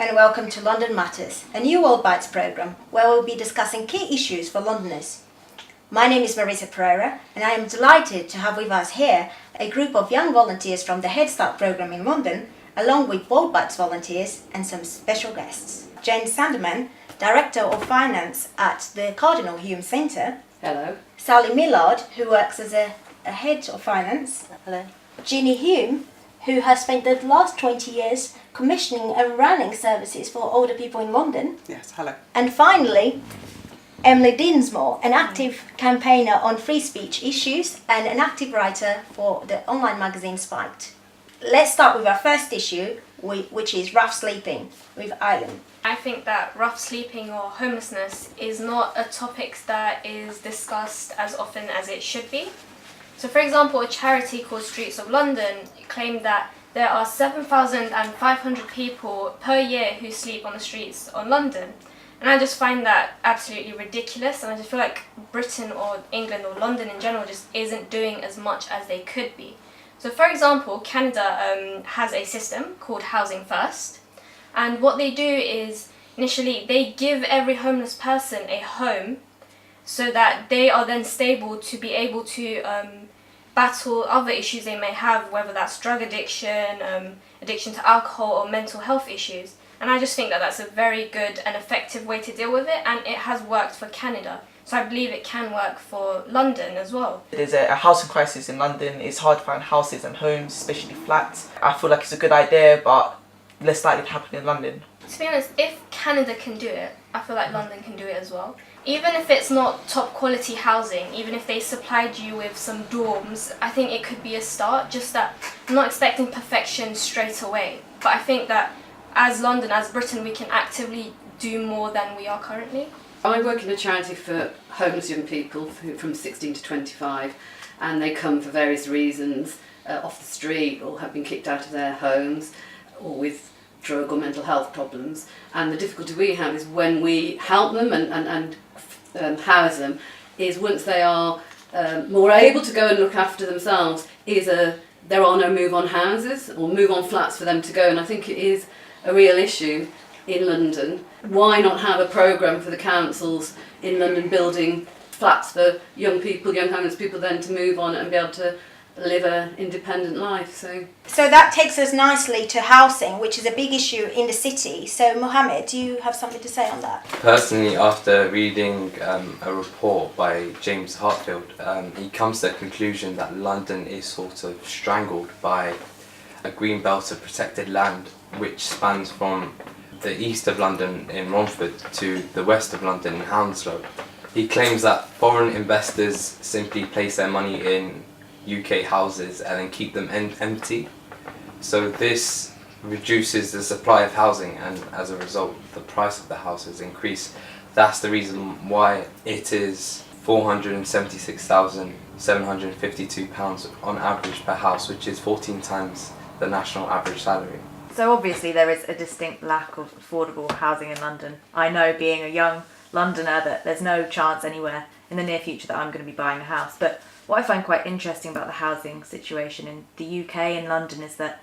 and welcome to London Matters, a new WORLDwrite programme where we'll be discussing key issues for Londoners. My name is Marisa Pereira and I am delighted to have with us here a group of young volunteers from the Head Start programme in London, along with WORLDwrite's volunteers and some special guests. Jane Sanderman, Director of Finance at the Cardinal Hume Centre. Hello. Sally Millard, who works as a Head of Finance. Hello. Ginny Hume, who has spent the last 20 years commissioning and running services for older people in London. Yes, hello. And finally, Emily Dinsmore, an active campaigner on free speech issues and an active writer for the online magazine Spiked. Let's start with our first issue, which is rough sleeping with Eileen. I think that rough sleeping or homelessness is not a topic that is discussed as often as it should be. So for example, a charity called Streets of London claimed that there are 7,500 people per year who sleep on the streets of London. And I just find that absolutely ridiculous, and I just feel like Britain or England or London in general just isn't doing as much as they could be. So for example, Canada has a system called Housing First, and what they do is initially they give every homeless person a home so that they are then stable to be able to battle other issues they may have, whether that's drug addiction, addiction to alcohol or mental health issues. And I just think that that's a very good and effective way to deal with it, and it has worked for Canada. So I believe it can work for London as well. There's a housing crisis in London. It's hard to find houses and homes, especially flats. I feel like it's a good idea, but less likely to happen in London. To be honest, if Canada can do it, I feel like London can do it as well. Even if it's not top quality housing, even if they supplied you with some dorms, I think it could be a start, just that I'm not expecting perfection straight away. But I think that as London, as Britain, we can actively do more than we are currently. I work in a charity for homeless young people from 16 to 25, and they come for various reasons, off the street or have been kicked out of their homes or with drug or mental health problems. And the difficulty we have is when we help them and house them, is once they are more able to go and look after themselves, there are no move-on houses or move-on flats for them to go, and I think it is a real issue in London. Why not have a programme for the councils in London building flats for young people, young homeless people then to move on and be able to live an independent life. So that takes us nicely to housing, which is a big issue in the city. So Mohammed, do you have something to say on that? Personally, after reading a report by James Hartfield, he comes to the conclusion that London is sort of strangled by a green belt of protected land which spans from the east of London in Romford to the west of London in Hounslow. He claims that foreign investors simply place their money in UK houses and then keep them empty. So this reduces the supply of housing, and as a result the price of the houses increase. That's the reason why it is £476,752 on average per house, which is 14 times the national average salary. So obviously there is a distinct lack of affordable housing in London. I know, being a young Londoner, that there's no chance anywhere in the near future that I'm going to be buying a house. But what I find quite interesting about the housing situation in the UK and London is that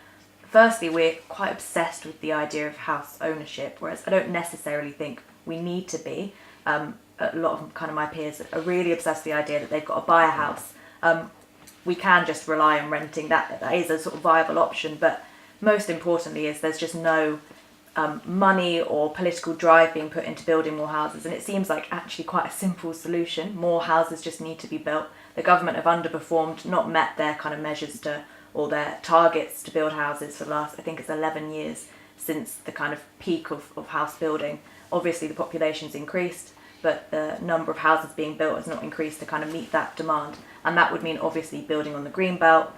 firstly we're quite obsessed with the idea of house ownership, whereas I don't necessarily think we need to be. A lot of kind of my peers are really obsessed with the idea that they've got to buy a house. We can just rely on renting. That is a sort of viable option, but most importantly is there's just no money or political drive being put into building more houses, and it seems like actually quite a simple solution. More houses just need to be built. The government have underperformed, not met their kind of measures or their targets to build houses for the last, I think it's 11 years since the kind of peak of house building. Obviously the population's increased, but the number of houses being built has not increased to kind of meet that demand, and that would mean obviously building on the green belt,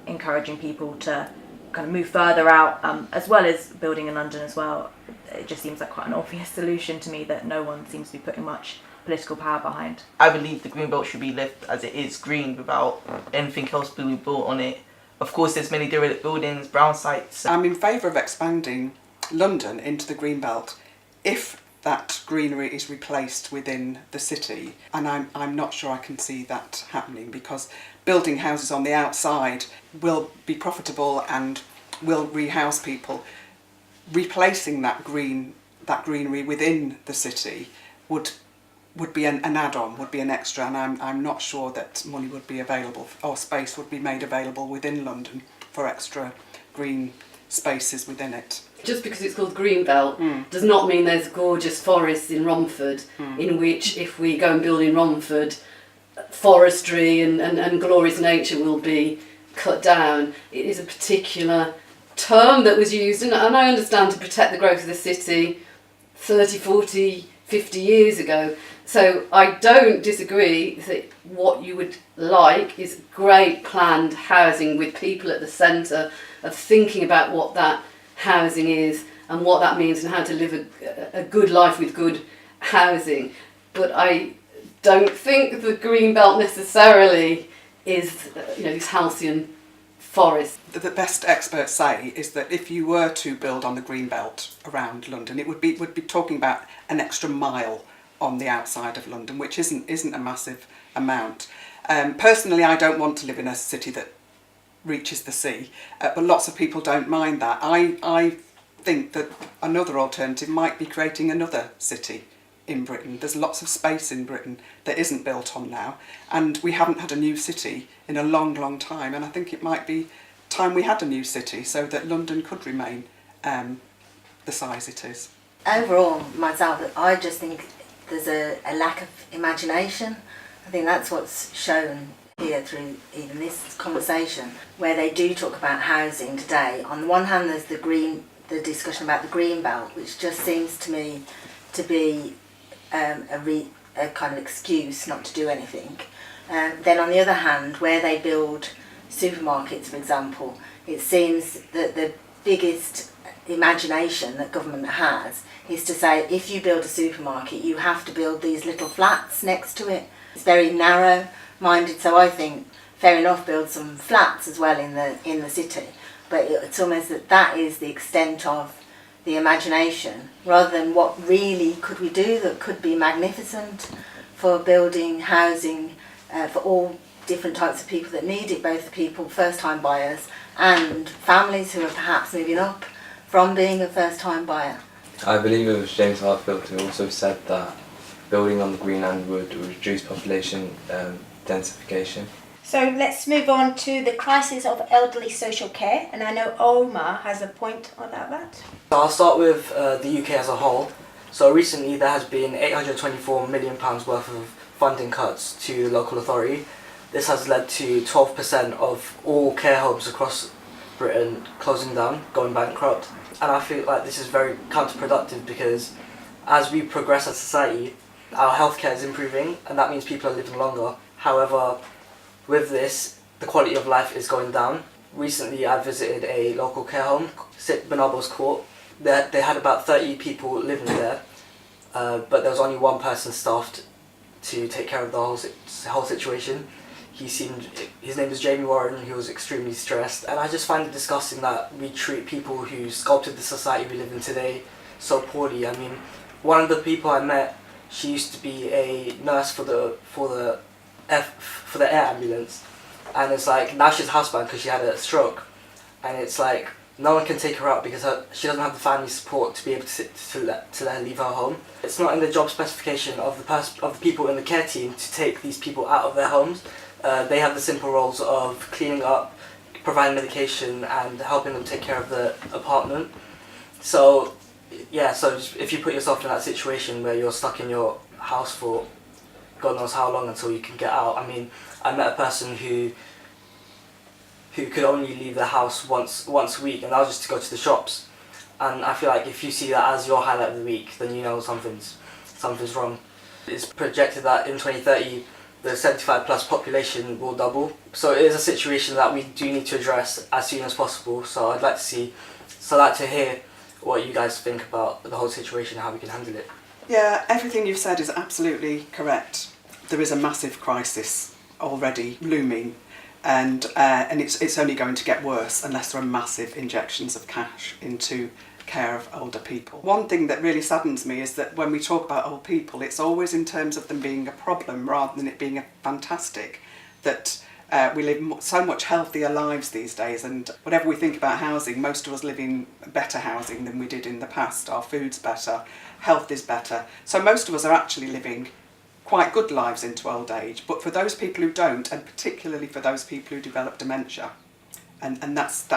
encouraging people to kind of move further out, as well as building in London as well. It just seems like quite an obvious solution to me that no one seems to be putting much political power behind. I believe the green belt should be left as it is, green, without anything else being built on it. Of course there's many derelict buildings, brown sites. I'm in favour of expanding London into the green belt if that greenery is replaced within the city, and I'm not sure I can see that happening, because building houses on the outside will be profitable and will rehouse people. replacing that greenery within the city would be an add-on, would be an extra, and I'm not sure that money would be available or space would be made available within London for extra green spaces within it. Just because it's called Greenbelt does not mean there's gorgeous forests in Romford in which, if we go and build in Romford, forestry and glorious nature will be cut down. It is a particular term that was used, and I understand, to protect the growth of the city 30, 40, 50 years ago. So I don't disagree that what you would like is great planned housing with people at the centre of thinking about what that housing is and what that means and how to live a good life with good housing. But I don't think the Greenbelt necessarily is this halcyon forest. The best experts say is that if you were to build on the Greenbelt around London, it would be talking about an extra mile on the outside of London, which isn't a massive amount. Personally, I don't want to live in a city that reaches the sea, but lots of people don't mind that. I think that another alternative might be creating another city in Britain. There's lots of space in Britain that isn't built on now, and we haven't had a new city in a long, long time, and I think it might be time we had a new city so that London could remain the size it is. Overall, myself, I just think there's a lack of imagination. I think that's what's shown here through even this conversation, where they do talk about housing today. On the one hand, there's the discussion about the green belt, which just seems to me to be a kind of excuse not to do anything. Then on the other hand, where they build supermarkets, for example, it seems that the biggest imagination that government has is to say, if you build a supermarket, you have to build these little flats next to it. It's very narrow-minded, so I think fair enough, build some flats as well in the city, but it's almost that is the extent of the imagination, rather than what really could we do that could be magnificent for building housing for all different types of people that need it, both the people, first-time buyers, and families who are perhaps moving up from being a first-time buyer. I believe it was James Hartfield who also said that building on the Green Land would reduce population densification. So let's move on to the crisis of elderly social care, and I know Omar has a point about that. So I'll start with the UK as a whole. So recently there has been £824 million worth of funding cuts to the local authority. This has led to 12% of all care homes across Britain closing down, going bankrupt. And I feel like this is very counterproductive because as we progress as a society, our healthcare is improving and that means people are living longer. However, with this, the quality of life is going down. Recently I visited a local care home, St Barnabas Court. They had about 30 people living there, but there was only one person staffed to take care of the whole situation. His name is Jamie Warren. He was extremely stressed, and I just find it disgusting that we treat people who sculpted the society we live in today so poorly. I mean, one of the people I met, she used to be a nurse for the air ambulance, and it's like now she's housebound because she had a stroke, and it's like no one can take her out because she doesn't have the family support to be able to let her leave her home. It's not in the job specification of the people in the care team to take these people out of their homes. They have the simple roles of cleaning up, providing medication, and helping them take care of the apartment. So, yeah, if you put yourself in that situation where you're stuck in your house for God knows how long until you can get out. I mean, I met a person who could only leave the house once a week, and that was just to go to the shops. And I feel like if you see that as your highlight of the week, then you know something's wrong. It's projected that in 2030, the 75 plus population will double. So it is a situation that we do need to address as soon as possible. So I'd like to hear what you guys think about the whole situation, how we can handle it. Yeah, everything you've said is absolutely correct. There is a massive crisis already looming, and it's only going to get worse unless there are massive injections of cash into care of older people. One thing that really saddens me is that when we talk about old people, it's always in terms of them being a problem rather than it being a fantastic, that We live so much healthier lives these days, and whatever we think about housing, most of us live in better housing than we did in the past. Our food's better, health is better. So most of us are actually living quite good lives into old age. But for those people who don't, and particularly for those people who develop dementia, and that's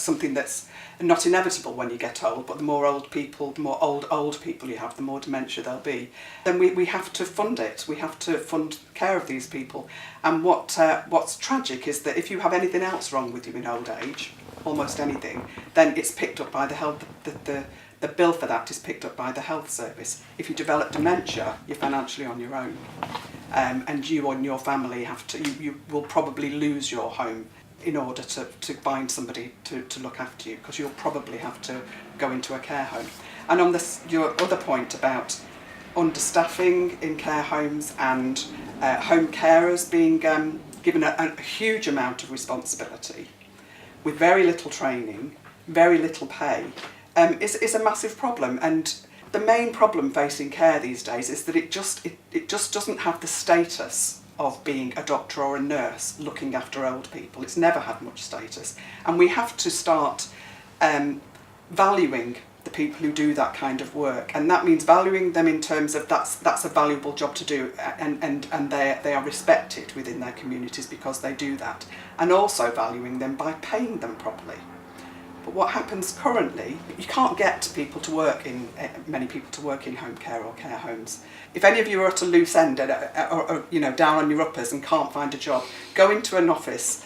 something that's not inevitable when you get old, but the more old people you have, the more dementia there'll be. Then we have to fund it. We have to fund care of these people. And what's tragic is that if you have anything else wrong with you in old age, almost anything, then it's picked up by the health. The bill for that is picked up by the health service. If you develop dementia, you're financially on your own, and you and your family you will probably lose your home in order to find somebody to look after you, because you'll probably have to go into a care home. And on your other point about understaffing in care homes and home carers being given a huge amount of responsibility with very little training, very little pay, is a massive problem. And the main problem facing care these days is that it just doesn't have the status of being a doctor or a nurse looking after old people. It's never had much status, and we have to start valuing the people who do that kind of work, and that means valuing them in terms of that's a valuable job to do, and they are respected within their communities because they do that, and also valuing them by paying them properly. But what happens currently, you can't get many people to work in home care or care homes. If any of you are at a loose end or down on your uppers and can't find a job, go into an office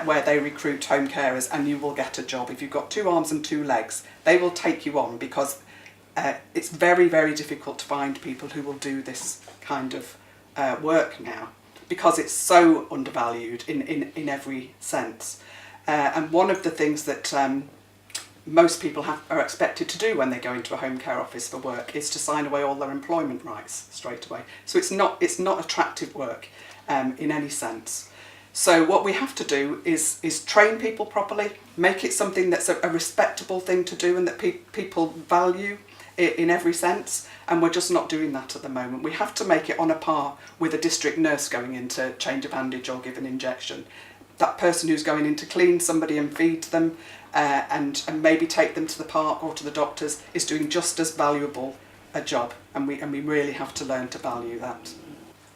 where they recruit home carers and you will get a job. If you've got 2 arms and 2 legs, they will take you on, because it's very, very difficult to find people who will do this kind of work now, because it's so undervalued in every sense. And one of the things that most people are expected to do when they go into a home care office for work is to sign away all their employment rights straight away. So it's not attractive work in any sense. So what we have to do is train people properly, make it something that's a respectable thing to do and that people value in every sense, and we're just not doing that at the moment. We have to make it on a par with a district nurse going in to change a bandage or give an injection. That person who's going in to clean somebody and feed them and maybe take them to the park or to the doctors is doing just as valuable a job, and we really have to learn to value that.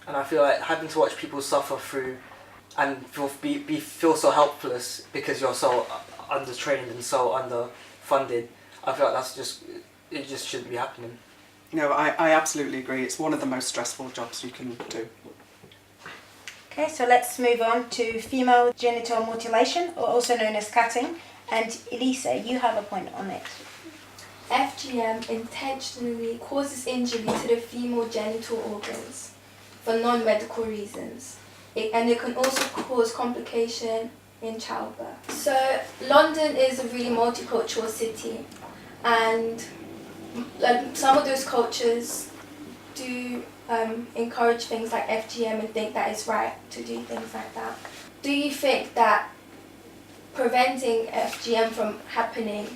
And I feel like having to watch people suffer through and feel so helpless because you're so undertrained and so underfunded, I feel like it just shouldn't be happening. No, I absolutely agree. It's one of the most stressful jobs you can do. Okay, so let's move on to female genital mutilation, or also known as cutting. And Elisa, you have a point on it. FGM intentionally causes injury to the female genital organs for non-medical reasons. And it can also cause complication in childbirth. So London is a really multicultural city, and some of those cultures do encourage things like FGM and think that it's right to do things like that. Do you think that preventing FGM from happening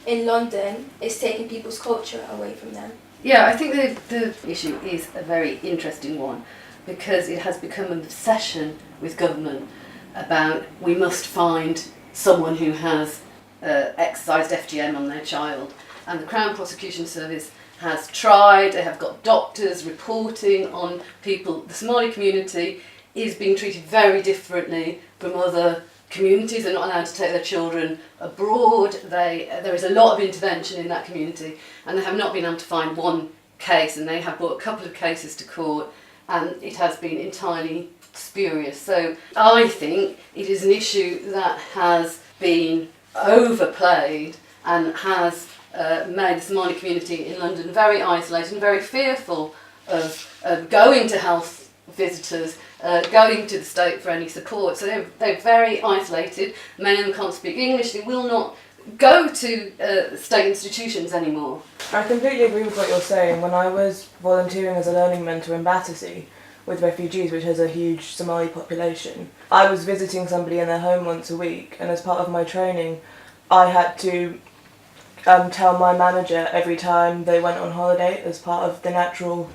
in London is taking people's culture away from them? Yeah, I think the issue is a very interesting one, because it has become an obsession with government about we must find someone who has exercised FGM on their child. And the Crown Prosecution Service has tried, they have got doctors reporting on people. The Somali community is being treated very differently from other communities. They're not allowed to take their children abroad. There is a lot of intervention in that community, and they have not been able to find one case, and they have brought a couple of cases to court, and it has been entirely spurious. So I think it is an issue that has been overplayed and has made the Somali community in London very isolated and very fearful of going to health visitors, going to the state for any support. So they're very isolated. Many of them can't speak English. They will not go to state institutions anymore. I completely agree with what you're saying. When I was volunteering as a learning mentor in Battersea with refugees, which has a huge Somali population, I was visiting somebody in their home once a week, and as part of my training I had to tell my manager every time they went on holiday, as part of the natural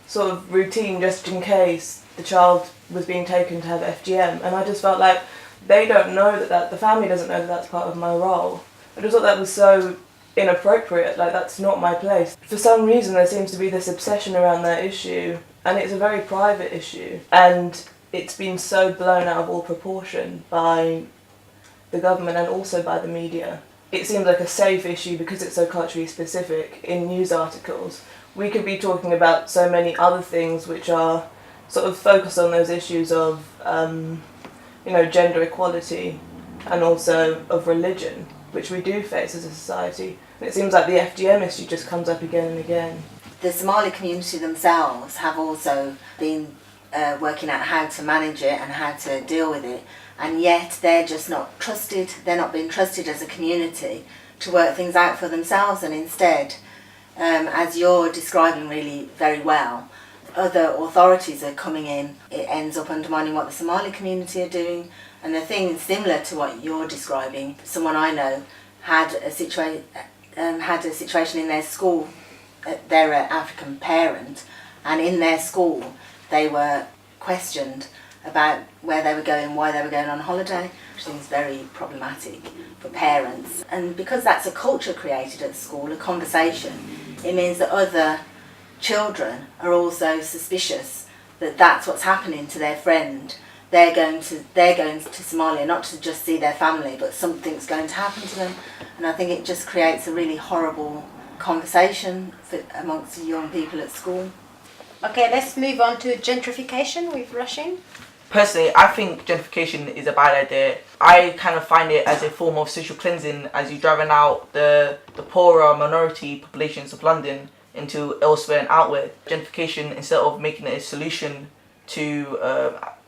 sort of routine just in case the child was being taken to have FGM, and I just felt like they don't know that the family doesn't know that that's part of my role. I just thought that was so inappropriate, like that's not my place. For some reason there seems to be this obsession around that issue, and it's a very private issue, and it's been so blown out of all proportion by the government and also by the media. It seems like a safe issue because it's so culturally specific in news articles. We could be talking about so many other things which are sort of focused on those issues of gender equality and also of religion, which we do face as a society. And it seems like the FGM issue just comes up again and again. The Somali community themselves have also been working out how to manage it and how to deal with it, and yet they're just not trusted, they're not being trusted as a community to work things out for themselves, and instead, as you're describing really very well, other authorities are coming in. It ends up undermining what the Somali community are doing, and the thing similar to what you're describing, someone I know had a situation in their school. They're an African parent, and in their school they were questioned about where they were going, why they were going on holiday, which seems very problematic for parents. And because that's a culture created at school, a conversation, it means that other children are also suspicious that that's what's happening to their friend. They're going to Somalia not to just see their family, but something's going to happen to them. And I think it just creates a really horrible conversation amongst young people at school. Okay, let's move on to gentrification with Rushin. Personally, I think gentrification is a bad idea. I kind of find it as a form of social cleansing, as you're driving out the poorer minority populations of London into elsewhere and outward. Gentrification, instead of making it a solution to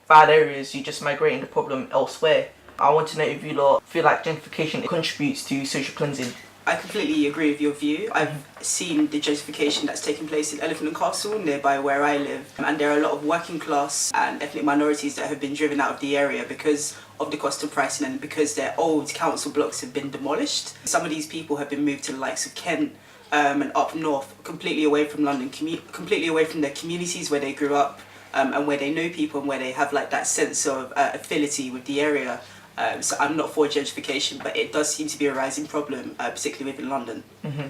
bad areas, you just migrating the problem elsewhere. I want to know if you lot feel like gentrification contributes to social cleansing. I completely agree with your view. I've seen the gentrification that's taking place in Elephant and Castle, nearby where I live, and there are a lot of working class and ethnic minorities that have been driven out of the area because of the cost of pricing and because their old council blocks have been demolished. Some of these people have been moved to the likes of Kent and up north, completely away from London, completely away from their communities where they grew up and where they know people and where they have like that sense of affinity with the area. So I'm not for gentrification, but it does seem to be a rising problem, particularly within London. Mm-hmm.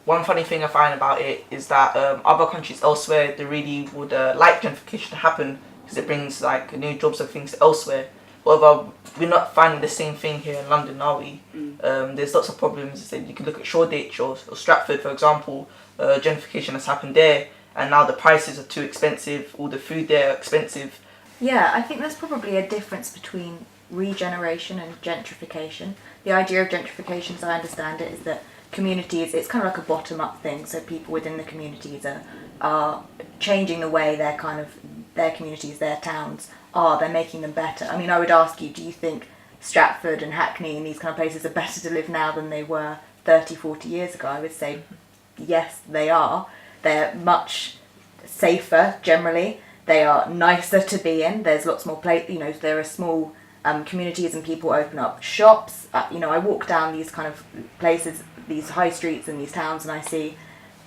One funny thing I find about it is that other countries elsewhere, they really would like gentrification to happen because it brings like new jobs and things elsewhere. However, we're not finding the same thing here in London, are we? There's lots of problems. You can look at Shoreditch or Stratford, for example. Gentrification has happened there, and now the prices are too expensive. All the food there are expensive. Yeah, I think there's probably a difference between regeneration and gentrification. The idea of gentrification, as I understand it, is that communities, it's kind of like a bottom-up thing, so people within the communities are changing the way their communities, their towns are, they're making them better. I mean, I would ask you, do you think Stratford and Hackney and these kind of places are better to live now than they were 30, 40 years ago? I would say yes, they are. They're much safer generally. They are nicer to be in. There's lots more there are small communities and people open up shops. I walk down these kind of places, these high streets in these towns, and I see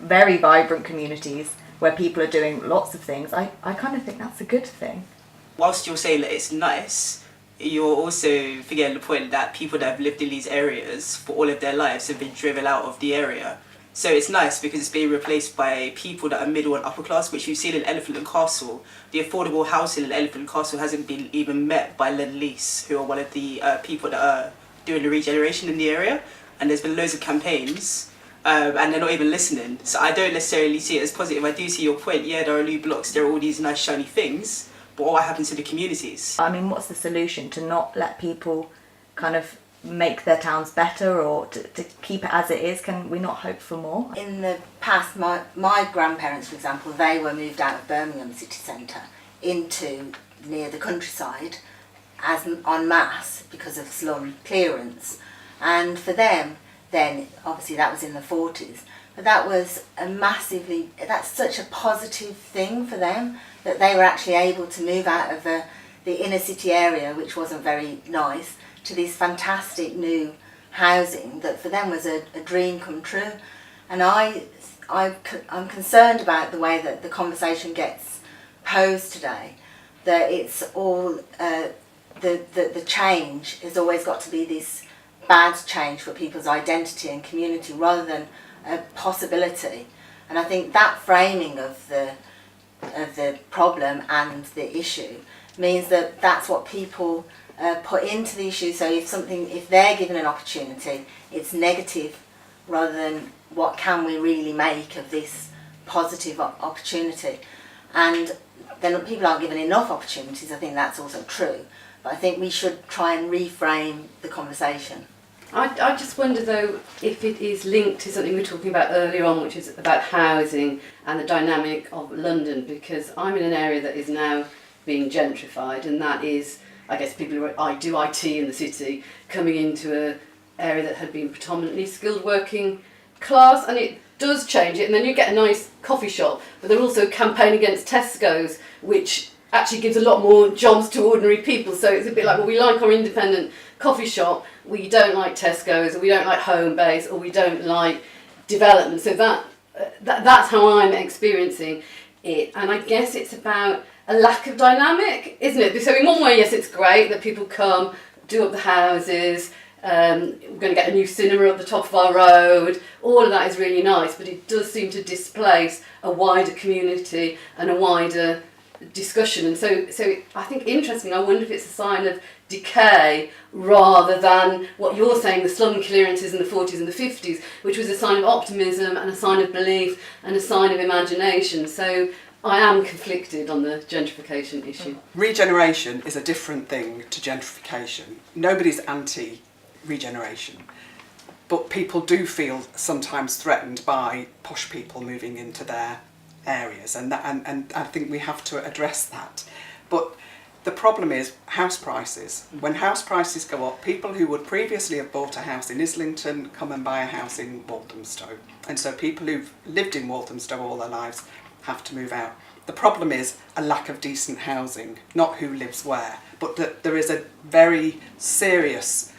very vibrant communities where people are doing lots of things. I kind of think that's a good thing. Whilst you're saying that it's nice, you're also forgetting the point that people that have lived in these areas for all of their lives have been driven out of the area. So it's nice because it's being replaced by people that are middle and upper class, which you've seen in Elephant and Castle. The affordable housing in Elephant and Castle hasn't been even met by Lend-Lease, who are one of the people that are doing the regeneration in the area. And there's been loads of campaigns, and they're not even listening. So I don't necessarily see it as positive. I do see your point. Yeah, there are new blocks, there are all these nice shiny things, but what happens to the communities? I mean, what's the solution? To not let people kind of make their towns better, or to keep it as it is? Can we not hope for more? In the past, my grandparents, for example, they were moved out of Birmingham city centre into near the countryside as en masse because of slum clearance. And for them, then, obviously that was in the 40s, but that was that's such a positive thing for them, that they were actually able to move out of the inner city area, which wasn't very nice, to this fantastic new housing that for them was a dream come true. And I I'm concerned about the way that the conversation gets posed today, that it's all, the change has always got to be this bad change for people's identity and community rather than a possibility. And I think that framing of the problem and the issue means that that's what people put into the issue. So if they're given an opportunity, it's negative rather than what can we really make of this positive opportunity. And then people aren't given enough opportunities. I think that's also true. But I think we should try and reframe the conversation. I just wonder though if it is linked to something we were talking about earlier on, which is about housing and the dynamic of London, because I'm in an area that is now being gentrified, and that is, I guess, people who do IT in the city coming into an area that had been predominantly skilled working class, and it does change it, and then you get a nice coffee shop, but they're also campaigning against Tesco's, which actually gives a lot more jobs to ordinary people. So it's a bit like, well, we like our independent coffee shop, we don't like Tesco's, or we don't like home base, or we don't like development. So that's how I'm experiencing it. And I guess it's about a lack of dynamic, isn't it? So in one way, yes, it's great that people come, do up the houses, we're going to get a new cinema at the top of our road, all of that is really nice, but it does seem to displace a wider community and a wider discussion. And so I think, interesting, I wonder if it's a sign of decay rather than what you're saying, the slum clearances in the 40s and the 50s, which was a sign of optimism and a sign of belief and a sign of imagination. So I am conflicted on the gentrification issue. Regeneration is a different thing to gentrification. Nobody's anti-regeneration, but people do feel sometimes threatened by posh people moving into their areas, and I think we have to address that. But the problem is house prices. When house prices go up, people who would previously have bought a house in Islington come and buy a house in Walthamstow, and so people who've lived in Walthamstow all their lives have to move out. The problem is a lack of decent housing, not who lives where, but that there is a very serious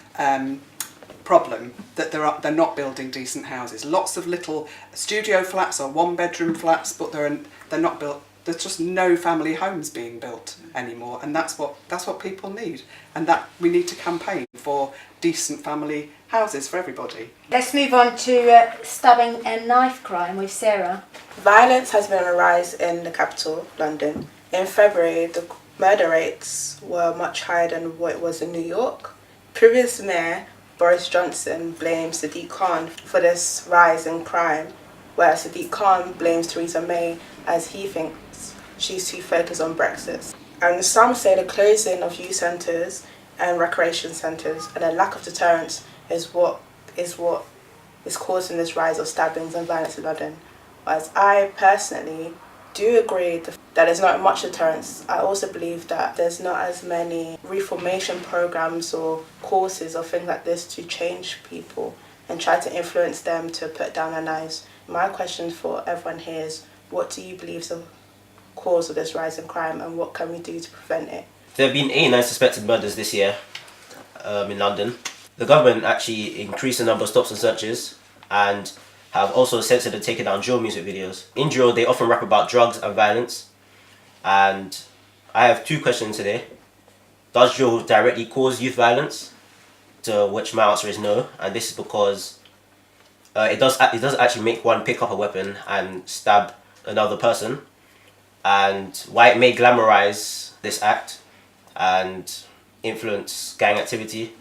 problem that they're not building decent houses. Lots of little studio flats or one-bedroom flats, but they're not built. There's just no family homes being built anymore, and that's what people need, and that we need to campaign for decent family houses for everybody. Let's move on to stabbing and knife crime with Sarah. Violence has been on a rise in the capital, London. In February, the murder rates were much higher than what it was in New York. Previous Mayor Boris Johnson blames Sadiq Khan for this rise in crime, whereas Sadiq Khan blames Theresa May as he thinks she's too focused on Brexit. And some say the closing of youth centres and recreation centres and a lack of deterrence is what is causing this rise of stabbings and violence in London. Whereas I personally do agree that there's not much deterrence. I also believe that there's not as many reformation programs or courses or things like this to change people and try to influence them to put down their knives. My question for everyone here is, what do you believe is the cause of this rise in crime, and what can we do to prevent it? There have been 89 suspected murders this year in London. The government actually increased the number of stops and searches and have also censored and taken down drill music videos. In drill, they often rap about drugs and violence. And I have two questions today. Does drill directly cause youth violence? To which my answer is no. And this is because it does actually make one pick up a weapon and stab another person. And while it may glamorize this act and influence gang activity,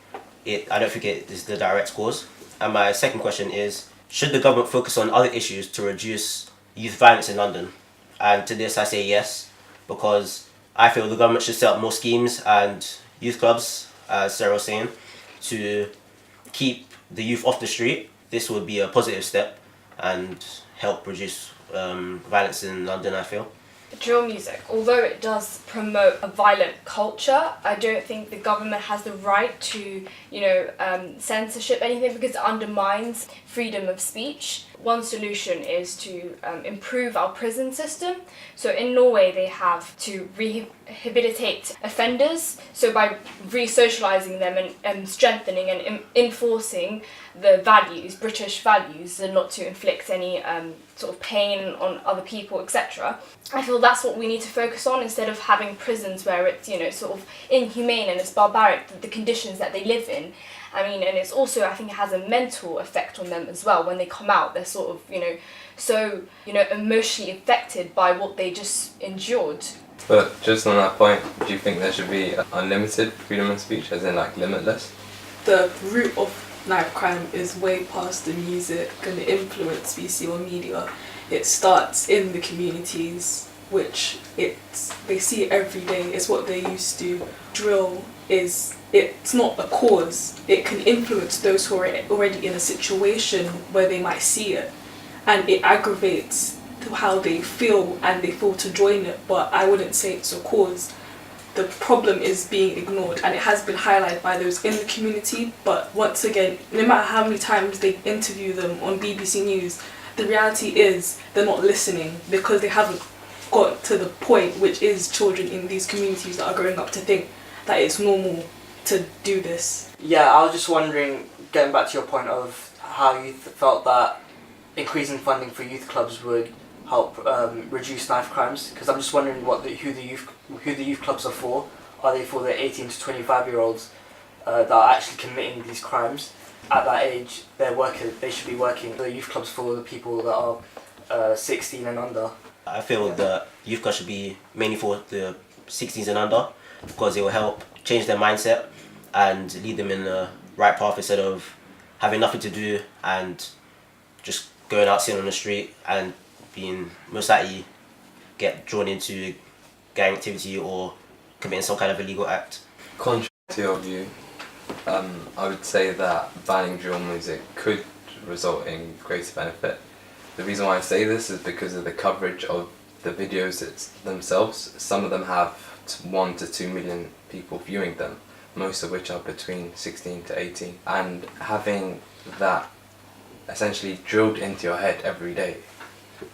I don't think it is the direct cause. And my second question is, should the government focus on other issues to reduce youth violence in London? And to this I say yes, because I feel the government should set up more schemes and youth clubs, as Sarah was saying, to keep the youth off the street. This would be a positive step and help reduce violence in London, I feel. Drill music, although it does promote a violent culture, I don't think the government has the right to, censorship anything, because it undermines freedom of speech. One solution is to improve our prison system. So in Norway they have to rehabilitate offenders, so by re-socialising them and strengthening and enforcing the values, British values, and not to inflict any sort of pain on other people, etc. I feel that's what we need to focus on, instead of having prisons where it's, you know, sort of inhumane and it's barbaric, the conditions that they live in. I mean, and it's also, I think it has a mental effect on them as well. When they come out, they're sort of, you know, so, you know, emotionally affected by what they just endured. But just on that point, do you think there should be unlimited freedom of speech, as in like limitless? The root of knife crime is way past the music and the influence we see on media. It starts in the communities, which they see it every day. It's what they used to. Drill it's not a cause. It can influence those who are already in a situation where they might see it, and it aggravates how they feel and they feel to join it, but I wouldn't say it's a cause. The problem is being ignored, and it has been highlighted by those in the community, but once again, no matter how many times they interview them on BBC News, the reality is they're not listening because they haven't got to the point, which is children in these communities that are growing up to think that it's normal to do this. Yeah, I was just wondering, getting back to your point of how you felt that increasing funding for youth clubs would help reduce knife crimes, because I'm just wondering who the youth clubs are for. Are they for the 18 to 25-year-olds that are actually committing these crimes? At that age, they should be working. The youth clubs for the people that are 16 and under. I feel that youth clubs should be mainly for the 16s and under, because it will help change their mindset and lead them in the right path, instead of having nothing to do and just going out sitting on the street and being most likely get drawn into gang activity or committing some kind of illegal act. Contrary to your view, I would say that banning drill music could result in greater benefit. The reason why I say this is because of the coverage of the videos themselves. Some of them have 1 to 2 million people viewing them, most of which are between 16 to 18. And having that essentially drilled into your head every day,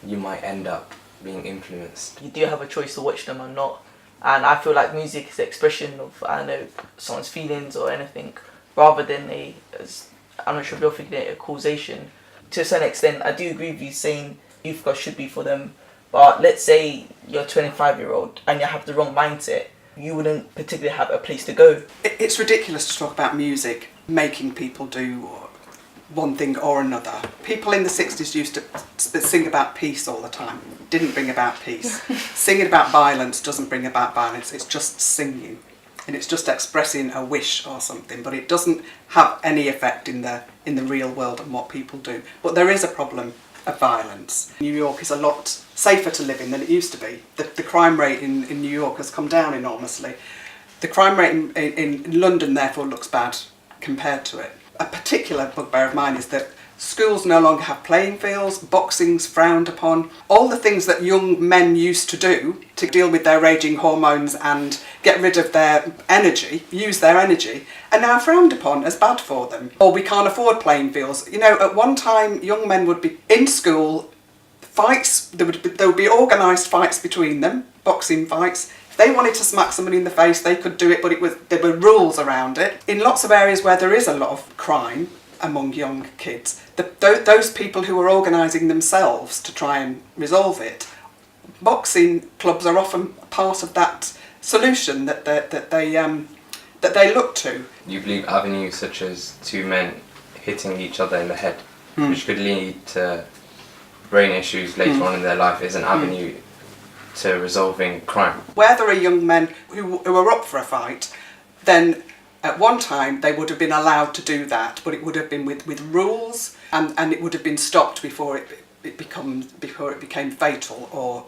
you might end up being influenced. You do have a choice to watch them or not. And I feel like music is the expression of, I don't know, someone's feelings or anything, rather than I'm not sure if you're thinking it, a causation. To a certain extent, I do agree with you saying youth clubs should be for them. But let's say you're a 25-year-old and you have the wrong mindset, you wouldn't particularly have a place to go. It's ridiculous to talk about music making people do one thing or another. People in the 60s used to sing about peace all the time. Didn't bring about peace. Singing about violence doesn't bring about violence. It's just singing, and it's just expressing a wish or something. But it doesn't have any effect in the real world on what people do. But there is a problem of violence. New York is a lot safer to live in than it used to be. The crime rate in New York has come down enormously. The crime rate in London therefore looks bad compared to it. A particular bugbear of mine is that schools no longer have playing fields, boxing's frowned upon. All the things that young men used to do to deal with their raging hormones and get rid of their energy, use their energy, are now frowned upon as bad for them. Or we can't afford playing fields. You know, at one time young men would be in school, fights, there would be organised fights between them, boxing fights. If they wanted to smack somebody in the face, they could do it, but there were rules around it. In lots of areas where there is a lot of crime among young kids, those people who are organising themselves to try and resolve it, boxing clubs are often part of that solution that they look to. You believe avenues such as two men hitting each other in the head, which could lead to brain issues later on in their life, is an avenue to resolving crime? Where there are young men who are up for a fight, then at one time they would have been allowed to do that, but it would have been with rules, and it would have been stopped before it became fatal or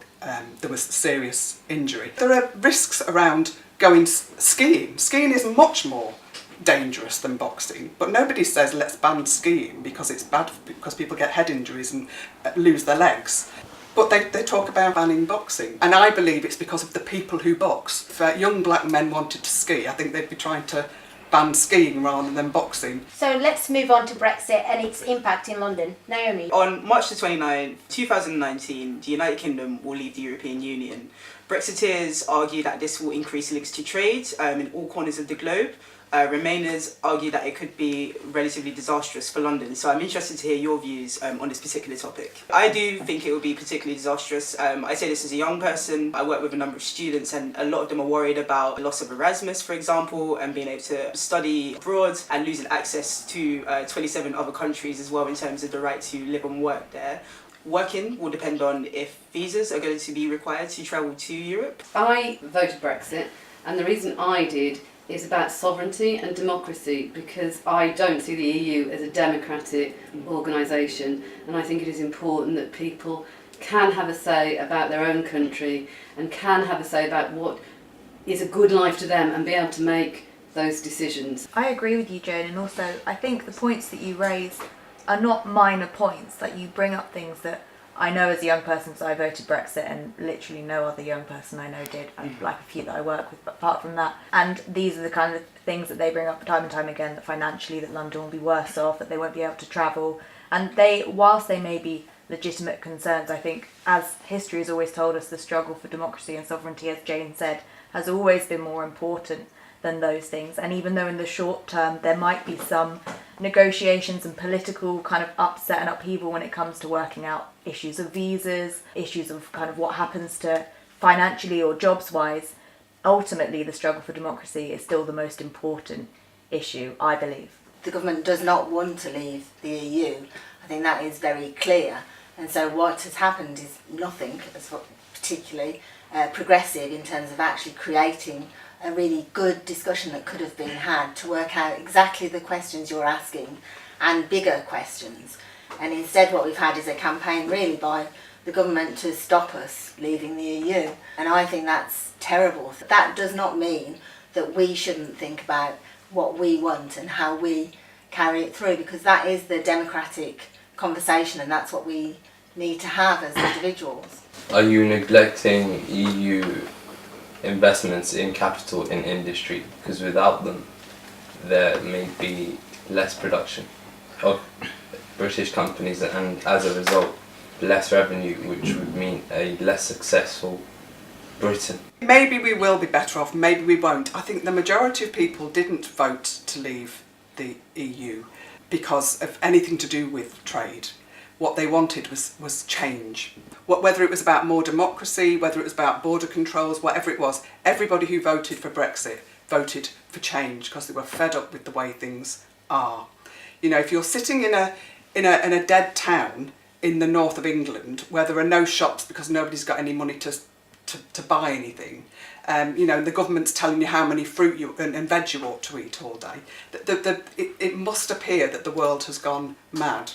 there was serious injury. There are risks around going skiing. Skiing is much more dangerous than boxing, but nobody says let's ban skiing because it's bad, because people get head injuries and lose their legs. But they talk about banning boxing, and I believe it's because of the people who box. If young black men wanted to ski, I think they'd be trying to ban skiing rather than boxing. So let's move on to Brexit and its impact in London. Naomi. On March the 29th, 2019, the United Kingdom will leave the European Union. Brexiteers argue that this will increase links to trade in all corners of the globe. Remainers argue that it could be relatively disastrous for London. So I'm interested to hear your views on this particular topic. I do think it will be particularly disastrous. I say this as a young person. I work with a number of students and a lot of them are worried about the loss of Erasmus, for example, and being able to study abroad and losing access to 27 other countries as well in terms of the right to live and work there. Working will depend on if visas are going to be required to travel to Europe. I voted Brexit, and the reason I did is about sovereignty and democracy, because I don't see the EU as a democratic organisation, and I think it is important that people can have a say about their own country and can have a say about what is a good life to them and be able to make those decisions. I agree with you, Joan, and also I think the points that you raise are not minor points. That you bring up things that I know as a young person, so I voted Brexit, and literally no other young person I know did, like a few that I work with, but apart from that. And these are the kind of things that they bring up time and time again, that financially that London will be worse off, that they won't be able to travel. And whilst they may be legitimate concerns, I think, as history has always told us, the struggle for democracy and sovereignty, as Jane said, has always been more important than those things. And even though in the short term there might be some negotiations and political kind of upset and upheaval when it comes to working out issues of visas, issues of kind of what happens to financially or jobs wise, ultimately the struggle for democracy is still the most important issue, I believe. The government does not want to leave the EU. I think that is very clear. And so what has happened is nothing as particularly progressive in terms of actually creating a really good discussion that could have been had to work out exactly the questions you're asking and bigger questions. And instead what we've had is a campaign really by the government to stop us leaving the EU. And I think that's terrible. That does not mean that we shouldn't think about what we want and how we carry it through, because that is the democratic conversation and that's what we need to have as individuals. Are you neglecting EU investments in capital in industry? Because without them there may be less production of British companies and as a result less revenue, which would mean a less successful Britain. Maybe we will be better off, maybe we won't. I think the majority of people didn't vote to leave the EU because of anything to do with trade. What they wanted was change. Whether it was about more democracy, whether it was about border controls, whatever it was, everybody who voted for Brexit voted for change because they were fed up with the way things are. You know, if you're sitting in a dead town in the north of England where there are no shops because nobody's got any money to buy anything, you know, the government's telling you how many fruit and veg you ought to eat all day, it must appear that the world has gone mad.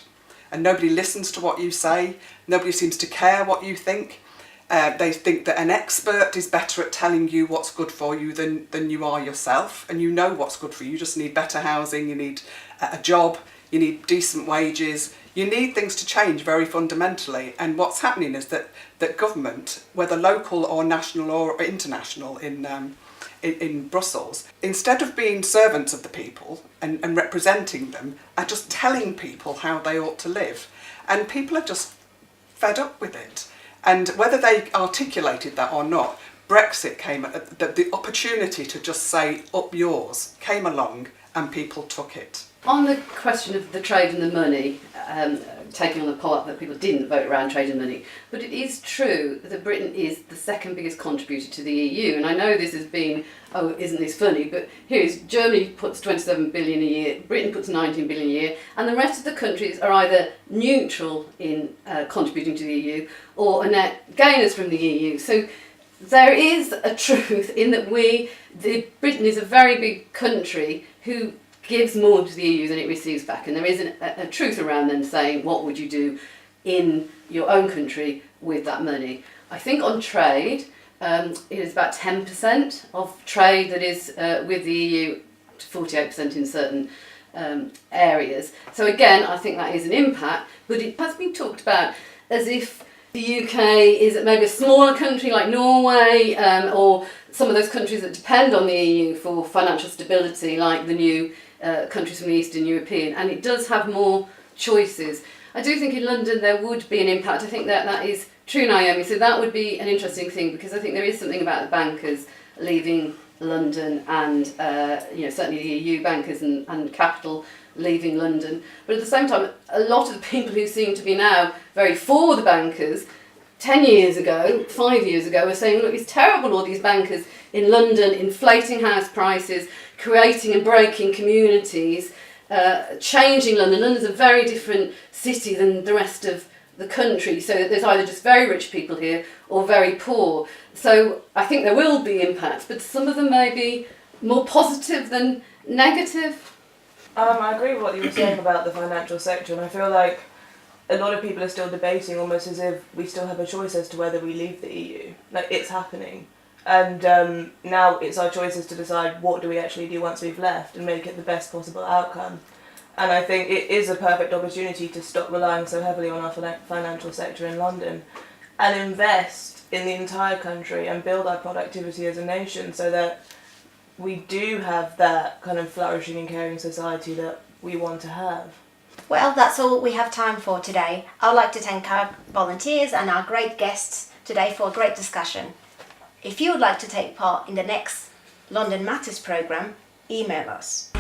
And nobody listens to what you say, nobody seems to care what you think. They think that an expert is better at telling you what's good for you than you are yourself, and you know what's good for you. You just need better housing, you need a job, you need decent wages, you need things to change very fundamentally. And what's happening is that government, whether local or national or international in Brussels, instead of being servants of the people and representing them, are just telling people how they ought to live. And people are just fed up with it. And whether they articulated that or not, Brexit came, the opportunity to just say, up yours, came along and people took it. On the question of the trade and the money, taking on the part that people didn't vote around trade and money, but it is true that Britain is the second biggest contributor to the EU, and I know this has been, oh, isn't this funny, but here's Germany puts 27 billion a year, Britain puts 19 billion a year, and the rest of the countries are either neutral in contributing to the EU or are net gainers from the EU. So there is a truth in that Britain is a very big country who gives more to the EU than it receives back, and there is a truth around then saying what would you do in your own country with that money. I think on trade, it is about 10% of trade that is with the EU, to 48% in certain areas. So again, I think that is an impact, but it has been talked about as if the UK is maybe a smaller country like Norway or some of those countries that depend on the EU for financial stability, like the new countries from the Eastern European, and it does have more choices. I do think in London there would be an impact. I think that is true, Naomi, so that would be an interesting thing, because I think there is something about the bankers leaving London and certainly the EU bankers and capital leaving London. But at the same time, a lot of the people who seem to be now very for the bankers 10 years ago, 5 years ago, were saying, look, it's terrible, all these bankers in London inflating house prices, creating and breaking communities, changing London. London's a very different city than the rest of the country, so there's either just very rich people here or very poor. So I think there will be impacts, but some of them may be more positive than negative. I agree with what you were saying about the financial sector, and I feel like a lot of people are still debating almost as if we still have a choice as to whether we leave the EU. Like, it's happening. And now it's our choices to decide what do we actually do once we've left and make it the best possible outcome. And I think it is a perfect opportunity to stop relying so heavily on our financial sector in London and invest in the entire country and build our productivity as a nation so that we do have that kind of flourishing and caring society that we want to have. Well, that's all we have time for today. I'd like to thank our volunteers and our great guests today for a great discussion. If you would like to take part in the next London Matters programme, email us.